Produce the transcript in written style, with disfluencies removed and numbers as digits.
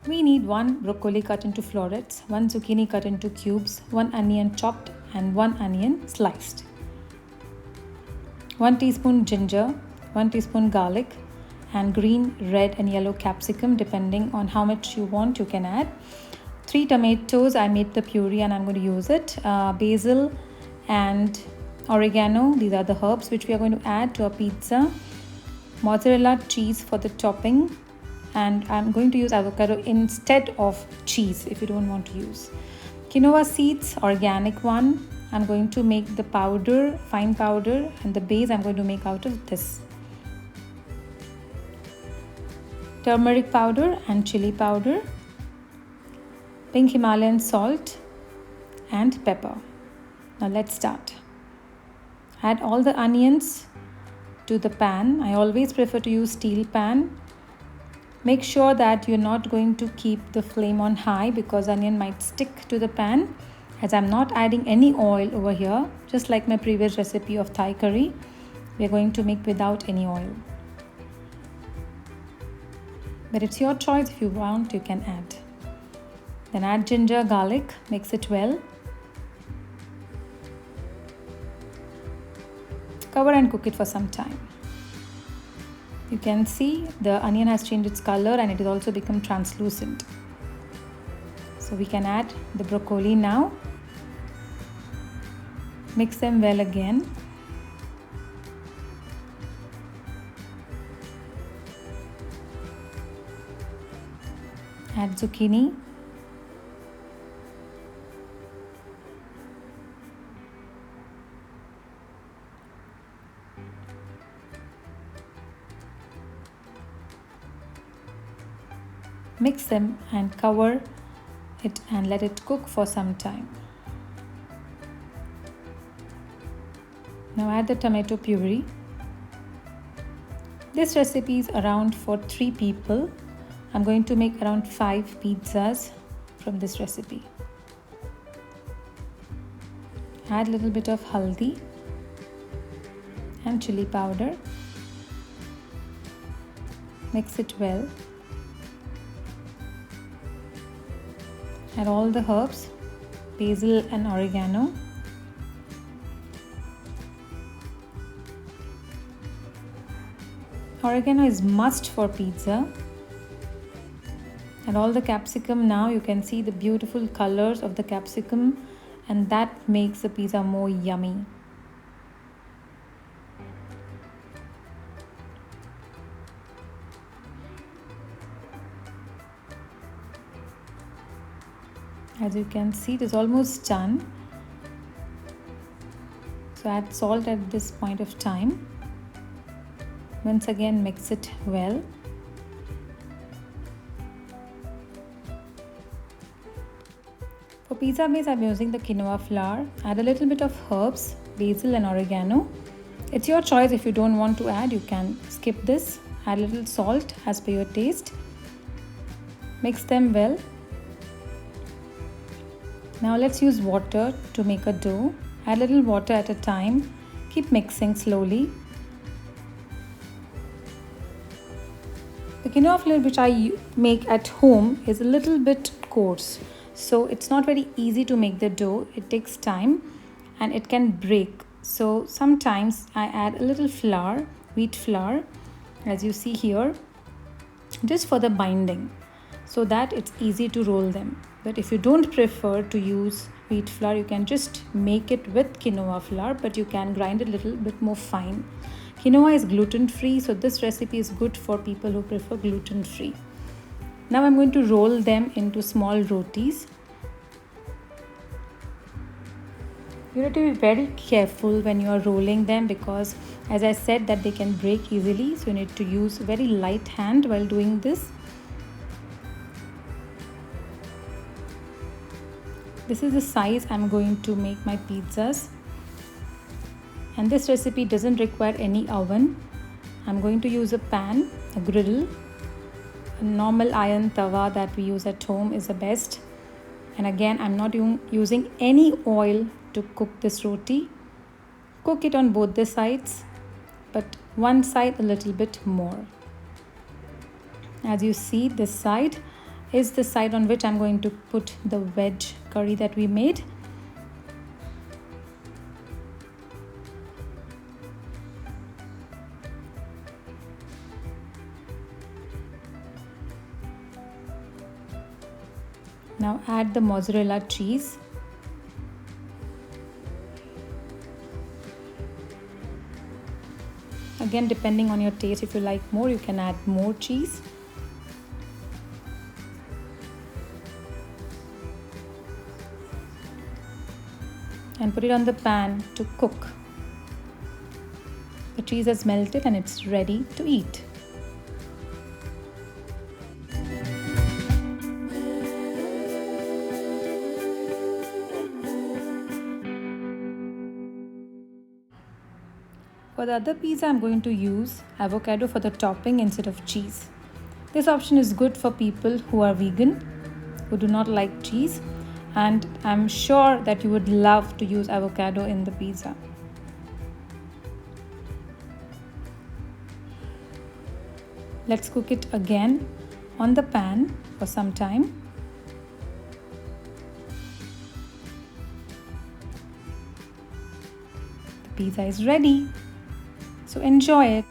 We need 1 broccoli cut into florets, 1 zucchini cut into cubes, 1 onion chopped and 1 onion sliced. 1 teaspoon ginger, 1 teaspoon garlic, and green, red and yellow capsicum depending on how much you want you can add. 3 tomatoes, I made the puree and I'm going to use it. Basil and oregano, these are the herbs which we are going to add to our pizza. Mozzarella cheese for the topping, and I'm going to use avocado instead of cheese if you don't want to use. Quinoa seeds, organic one. I'm going to make the powder, fine powder, and the base I'm going to make out of this. Turmeric powder and chili powder, pink Himalayan salt and pepper. Now let's start. Add all the onions to the pan. I always prefer to use steel pan. Make sure that you're not going to keep the flame on high because onion might stick to the pan. As I'm not adding any oil over here, just like my previous recipe of Thai curry, we're going to make without any oil. But it's your choice, if you want you can add. Then add ginger, garlic, mix it well. Cover and cook it for some time. You can see the onion has changed its color and it has also become translucent. So we can add the broccoli now. Mix them well again. Add zucchini. Mix them and cover it and let it cook for some time. Now add the tomato puree. This recipe is around for 3 people. I'm going to make around 5 pizzas from this recipe. Add a little bit of haldi and chili powder. Mix it well. Add all the herbs, basil and oregano. Oregano is must for pizza. And all the capsicum now, you can see the beautiful colors of the capsicum and that makes the pizza more yummy. As you can see, it is almost done. So add salt at this point of time. Once again, mix it well. For pizza base, I'm using the quinoa flour. Add a little bit of herbs, basil and oregano. It's your choice. If you don't want to add, you can skip this. Add a little salt as per your taste. Mix them well. Now let's use water to make a dough. Add a little water at a time. Keep mixing slowly. The quinoa flour which I make at home is a little bit coarse. So it's not very easy to make the dough. It takes time and it can break. So sometimes I add a little flour, wheat flour, as you see here, just for the binding, so that it's easy to roll them. But if you don't prefer to use wheat flour, you can just make it with quinoa flour, but you can grind it a little bit more fine. Quinoa is gluten free, so this recipe is good for people who prefer gluten free. Now I'm going to roll them into small rotis. You have to be very careful when you are rolling them because, as I said, that they can break easily. So you need to use very light hand while doing this. This is the size I'm going to make my pizzas. And this recipe doesn't require any oven. I'm going to use a pan, a griddle. A normal iron tawa that we use at home is the best. And again, I'm not using any oil to cook this roti. Cook it on both the sides, but one side a little bit more. As you see, this side is the side on which I'm going to put the veg curry that we made. Now add the mozzarella cheese. Again, depending on your taste, if you like more, you can add more cheese. And put it on the pan to cook. The cheese has melted and it's ready to eat. For the other pizza, I'm going to use avocado for the topping instead of cheese. This option is good for people who are vegan, who do not like cheese, and I'm sure that you would love to use avocado in the pizza. Let's cook it again on the pan for some time. The pizza is ready. So enjoy it.